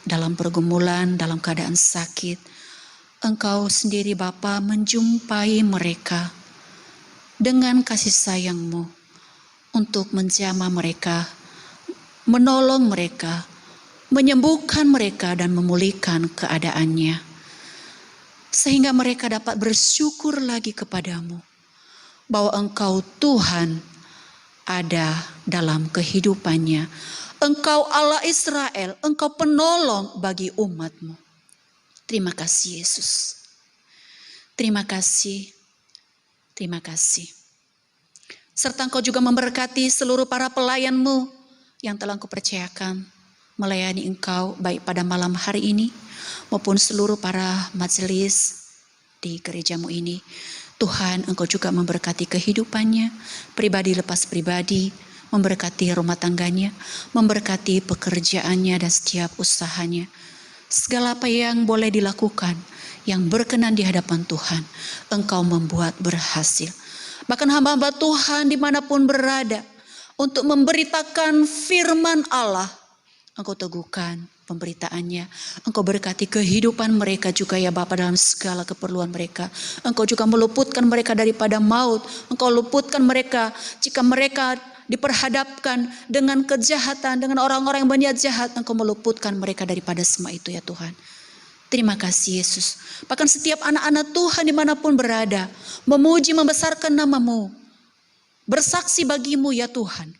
[SPEAKER 3] dalam pergumulan, dalam keadaan sakit. Engkau sendiri Bapa menjumpai mereka dengan kasih sayang-Mu. Untuk menjamah mereka, menolong mereka, menyembuhkan mereka dan memulihkan keadaannya. Sehingga mereka dapat bersyukur lagi kepadamu. Bahwa Engkau Tuhan ada dalam kehidupannya. Engkau Allah Israel, Engkau penolong bagi umat-Mu. Terima kasih Yesus. Terima kasih. Terima kasih. Serta Engkau juga memberkati seluruh para pelayan-Mu yang telah Engkau percayakan melayani Engkau baik pada malam hari ini maupun seluruh para majelis di gereja-Mu ini. Tuhan, Engkau juga memberkati kehidupannya, pribadi lepas pribadi, memberkati rumah tangganya, memberkati pekerjaannya dan setiap usahanya. Segala apa yang boleh dilakukan, yang berkenan di hadapan Tuhan, Engkau membuat berhasil. Bahkan hamba-hamba Tuhan dimanapun berada, untuk memberitakan firman Allah, Engkau teguhkan pemberitaannya. Engkau berkati kehidupan mereka juga ya Bapa dalam segala keperluan mereka. Engkau juga meluputkan mereka daripada maut. Engkau luputkan mereka jika mereka diperhadapkan dengan kejahatan, dengan orang-orang yang berniat jahat. Engkau meluputkan mereka daripada semua itu ya Tuhan. Terima kasih Yesus. Bahkan setiap anak-anak Tuhan dimanapun berada, memuji membesarkan nama-Mu, bersaksi bagi-Mu ya Tuhan.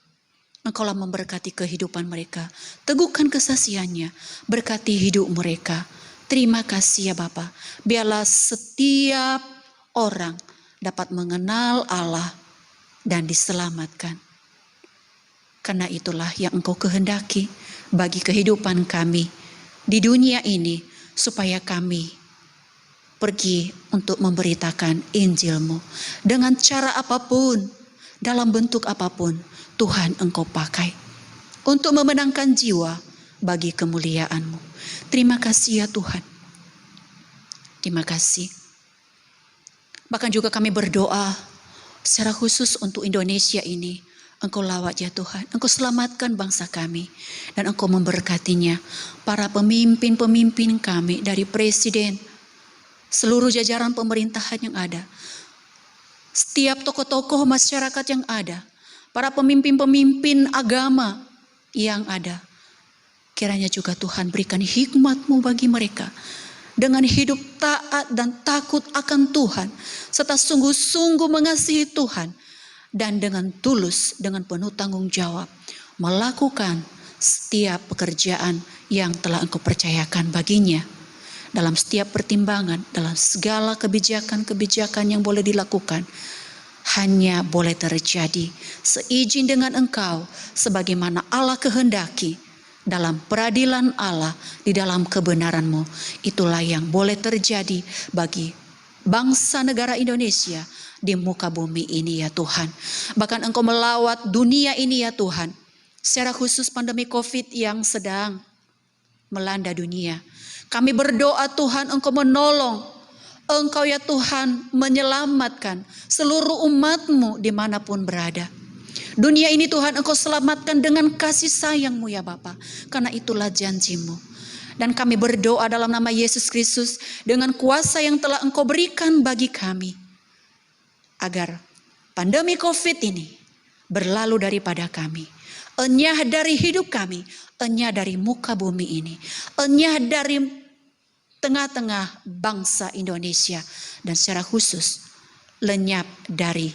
[SPEAKER 3] Engkaulah memberkati kehidupan mereka, teguhkan kesaksiannya, berkati hidup mereka. Terima kasih ya Bapa. Biarlah setiap orang dapat mengenal Allah dan diselamatkan. Karena itulah yang Engkau kehendaki bagi kehidupan kami di dunia ini, supaya kami pergi untuk memberitakan Injil-Mu. Dengan cara apapun, dalam bentuk apapun, Tuhan Engkau pakai untuk memenangkan jiwa bagi kemuliaan-Mu. Terima kasih ya Tuhan. Terima kasih. Bahkan juga kami berdoa secara khusus untuk Indonesia ini. Engkau lawat ya Tuhan, Engkau selamatkan bangsa kami, dan Engkau memberkatinya. Para pemimpin-pemimpin kami, dari presiden, seluruh jajaran pemerintahan yang ada, setiap tokoh-tokoh masyarakat yang ada, para pemimpin-pemimpin agama yang ada. Kiranya juga Tuhan berikan hikmat-Mu bagi mereka, dengan hidup taat dan takut akan Tuhan, serta sungguh-sungguh mengasihi Tuhan, dan dengan tulus, dengan penuh tanggung jawab, melakukan setiap pekerjaan yang telah Engkau percayakan baginya. Dalam setiap pertimbangan, dalam segala kebijakan-kebijakan yang boleh dilakukan, hanya boleh terjadi seizin dengan Engkau, sebagaimana Allah kehendaki, dalam peradilan Allah, di dalam kebenaran-Mu. Itulah yang boleh terjadi bagi bangsa negara Indonesia di muka bumi ini ya Tuhan. Bahkan Engkau melawat dunia ini ya Tuhan, secara khusus pandemi COVID yang sedang melanda dunia. Kami berdoa Tuhan, Engkau menolong, Engkau ya Tuhan menyelamatkan seluruh umat-Mu dimanapun berada. Dunia ini Tuhan Engkau selamatkan dengan kasih sayang-Mu ya Bapa, karena itulah janji-Mu. Dan kami berdoa dalam nama Yesus Kristus, dengan kuasa yang telah Engkau berikan bagi kami, agar pandemi COVID ini berlalu daripada kami, enyah dari hidup kami, enyah dari muka bumi ini, enyah dari tengah-tengah bangsa Indonesia, dan secara khusus lenyap dari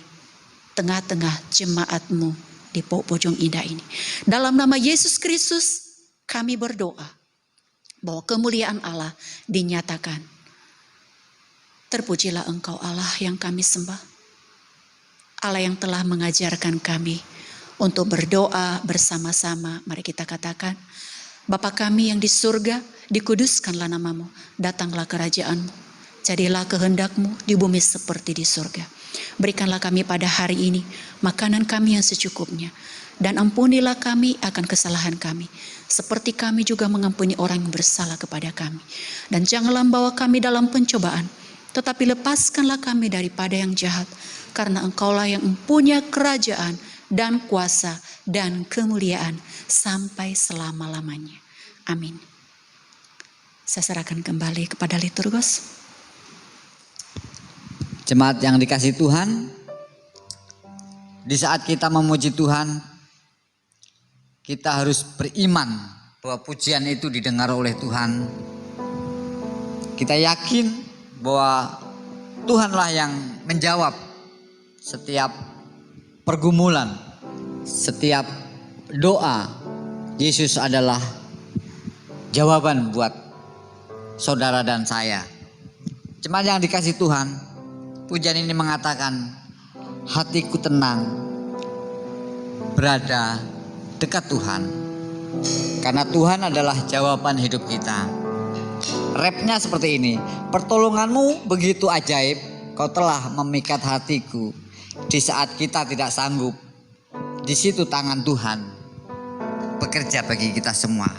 [SPEAKER 3] tengah-tengah jemaat-Mu di Pojong Indah ini. Dalam nama Yesus Kristus kami berdoa bahwa kemuliaan Allah dinyatakan. Terpujilah Engkau Allah yang kami sembah, Allah yang telah mengajarkan kami untuk berdoa bersama-sama. Mari kita katakan, Bapa kami yang di surga, dikuduskanlah nama-Mu, datanglah kerajaan-Mu, jadilah kehendak-Mu di bumi seperti di surga. Berikanlah kami pada hari ini makanan kami yang secukupnya, dan ampunilah kami akan kesalahan kami, seperti kami juga mengampuni orang yang bersalah kepada kami. Dan janganlah membawa kami dalam pencobaan, tetapi lepaskanlah kami daripada yang jahat, karena Engkaulah yang mempunyai kerajaan dan kuasa dan kemuliaan sampai selama-lamanya. Amin. Saya serahkan kembali kepada liturgos.
[SPEAKER 1] Jemaat yang dikasihi Tuhan, di saat kita memuji Tuhan, kita harus beriman bahwa pujian itu didengar oleh Tuhan. Kita yakin bahwa Tuhanlah yang menjawab setiap pergumulan, setiap doa. Yesus adalah jawaban buat saudara dan saya. Jemaat yang dikasihi Tuhan, pujian ini mengatakan, hatiku tenang berada dekat Tuhan, karena Tuhan adalah jawaban hidup kita. Rapnya seperti ini, pertolonganmu begitu ajaib, kau telah memikat hatiku. Di saat kita tidak sanggup, di situ tangan Tuhan bekerja bagi kita semua.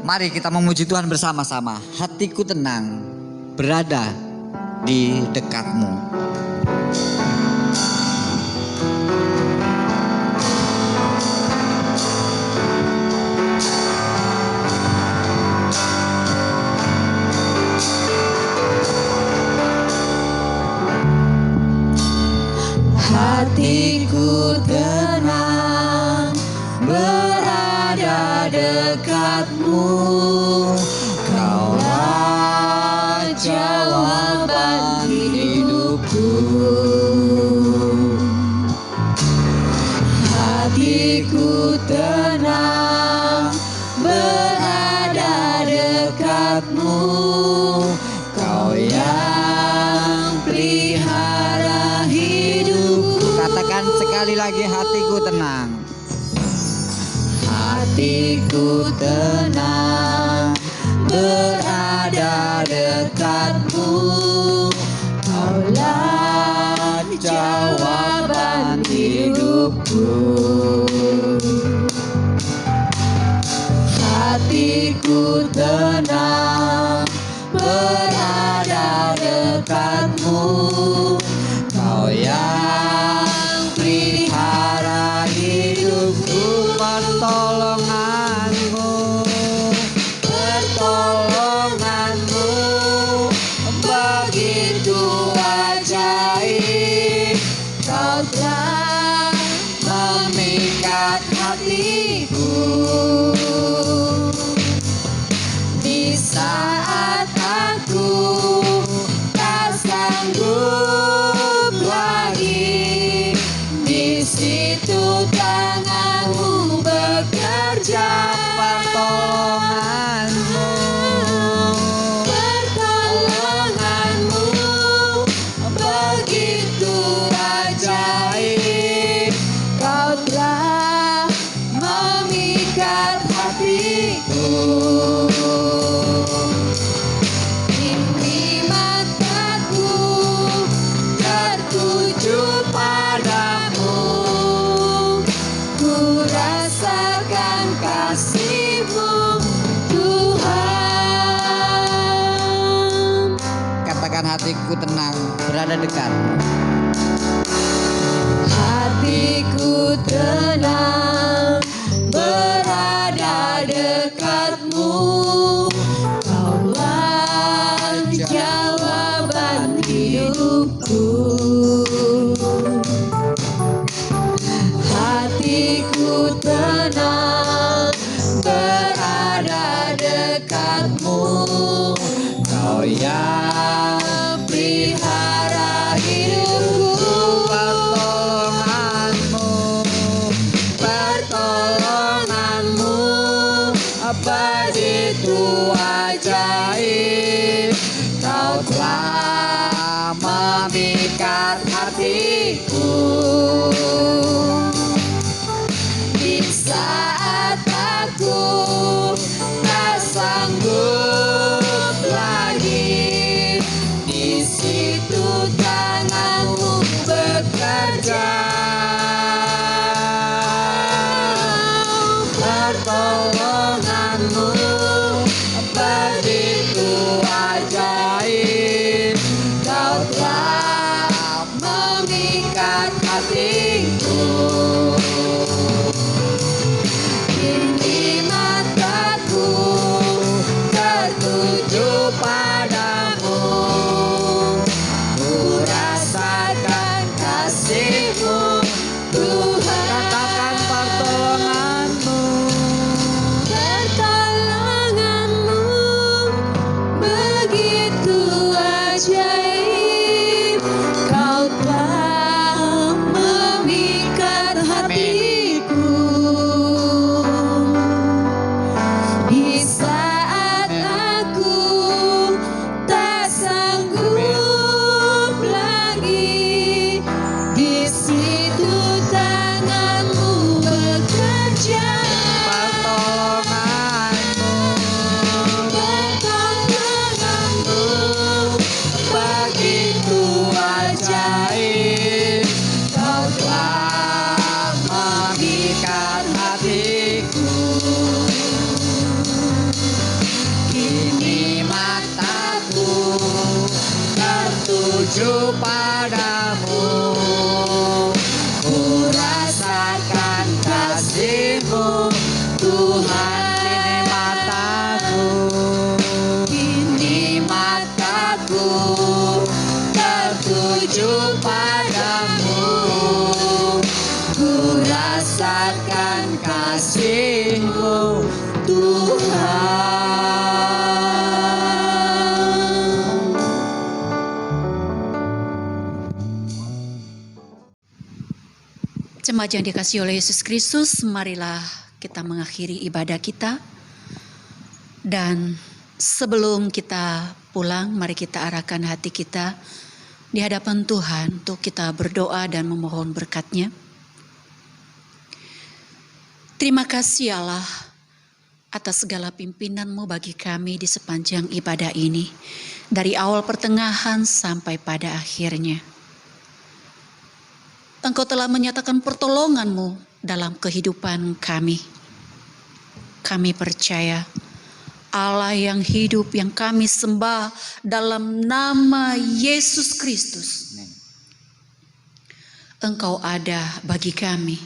[SPEAKER 1] Mari kita memuji Tuhan bersama-sama. Hatiku tenang berada di dekatmu.
[SPEAKER 2] Hatiku tenang berada dekatmu, Kaulah jawaban hidupku. Hatiku tenang berada dekatmu, Kau yang pelihara hidupku.
[SPEAKER 1] Katakan sekali lagi, hatiku tenang.
[SPEAKER 2] Hatiku tenang berada dekatmu, jawaban hidupku. Hatiku tenang berada dekatmu, Kau yang pelihara hidupku. Pertolonganmu begitu ajaib, Kau telah memikat hatiku. Di saat aku tak sanggup lagi, di situ tanganmu bekerja. Pertolonganmu begitu ajaib, Kau telah memikat hatiku. Kini mataku tertuju padamu, ku rasakan kasih-Mu, Tuhan.
[SPEAKER 1] Katakan, hatiku tenang berada dekat.
[SPEAKER 2] Hatiku tenang berada dekat-Mu, Kaulah jawaban hidupku. Hatiku tenang berada dekat-Mu, Kau yang pelihara hidupku. Pertolonganmu begitu ajaib, Kau telah memikat hatiku. Di saat aku tak sanggup lagi, di situ tanganmu bekerja. Pertolonganmu begitu ajaib, Kau telah memikat hatiku. Kini mataku tertuju padamu, ku rasakan kasih-Mu, Tuhan. Katakan, pertolonganmu begitu ajaib, Kau telah memikat hatiku. Di saat aku tak sanggup lagi, di situ tanganmu bekerja. Pertolonganmu begitu ajaib, Kau telah memikat hatiku. Kini mataku tertuju padamu, ku rasakan kasih-Mu, Tuhan. Kini mataku tertuju padamu, ku rasakan kasih-Mu, Tuhan.
[SPEAKER 3] Jemaat yang dikasihi oleh Yesus Kristus, marilah kita mengakhiri ibadah kita. Dan sebelum kita pulang, mari kita arahkan hati kita di hadapan Tuhan untuk kita berdoa dan memohon berkat-Nya. Terima kasih Allah atas segala pimpinan-Mu bagi kami di sepanjang ibadah ini, dari awal pertengahan sampai pada akhirnya. Engkau telah menyatakan pertolongan-Mu dalam kehidupan kami. Kami percaya Allah yang hidup yang kami sembah dalam nama Yesus Kristus. Engkau ada bagi kami.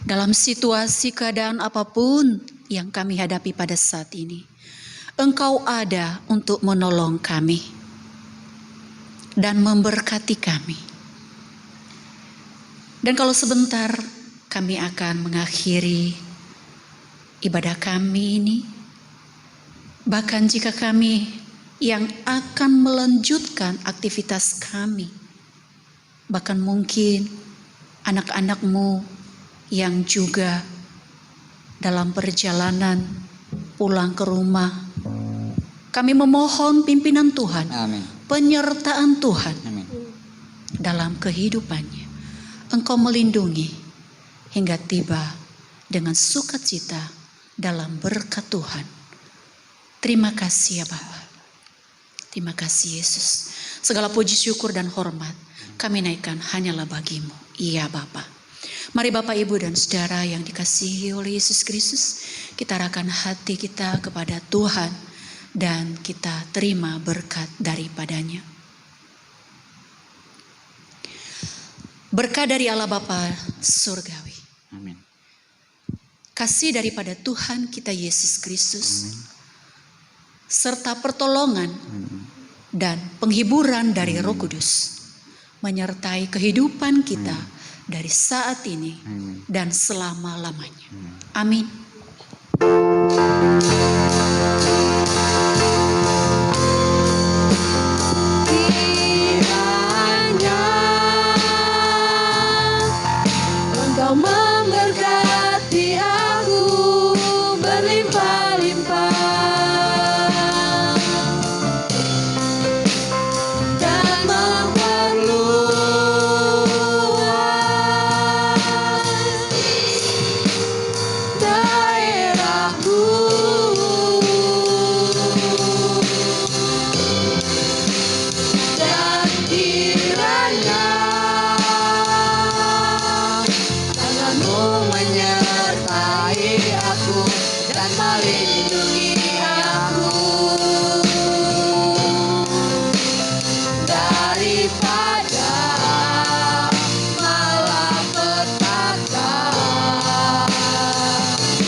[SPEAKER 3] Dalam situasi keadaan apapun yang kami hadapi pada saat ini, Engkau ada untuk menolong kami dan memberkati kami. Dan kalau sebentar kami akan mengakhiri ibadah kami ini, bahkan jika kami yang akan melanjutkan aktivitas kami, bahkan mungkin anak-anak-Mu yang juga dalam perjalanan pulang ke rumah, kami memohon pimpinan Tuhan,
[SPEAKER 1] Amin.
[SPEAKER 3] penyertaan Tuhan
[SPEAKER 1] Amin.
[SPEAKER 3] dalam kehidupannya. Engkau melindungi hingga tiba dengan sukacita dalam berkat Tuhan. Terima kasih ya Bapa. Terima kasih Yesus. Segala puji syukur dan hormat kami naikkan hanyalah bagi-Mu. Iya Bapa. Mari Bapak Ibu dan Saudara yang dikasihi oleh Yesus Kristus, kita arahkan hati kita kepada Tuhan dan kita terima berkat daripadanya. Berkat dari Allah Bapa surgawi,
[SPEAKER 1] Amin.
[SPEAKER 3] kasih daripada Tuhan kita Yesus Kristus, serta pertolongan dan penghiburan dari Roh Kudus menyertai kehidupan kita dari saat ini dan selama-lamanya. Amin.
[SPEAKER 2] Kiranya Engkau memberkati aku berlimpah-limpah dan memperluas daerahku. Dan kiranya tangan-Mu menyertai aku dan melindungi aku daripada malapetaka,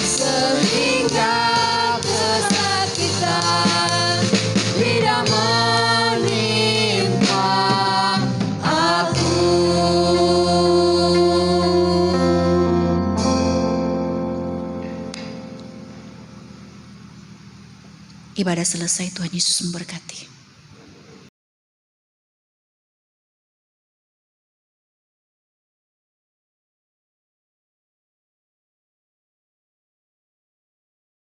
[SPEAKER 2] sehingga kesakitan tidak menimpa aku.
[SPEAKER 3] Ibadah selesai, Tuhan Yesus memberkati.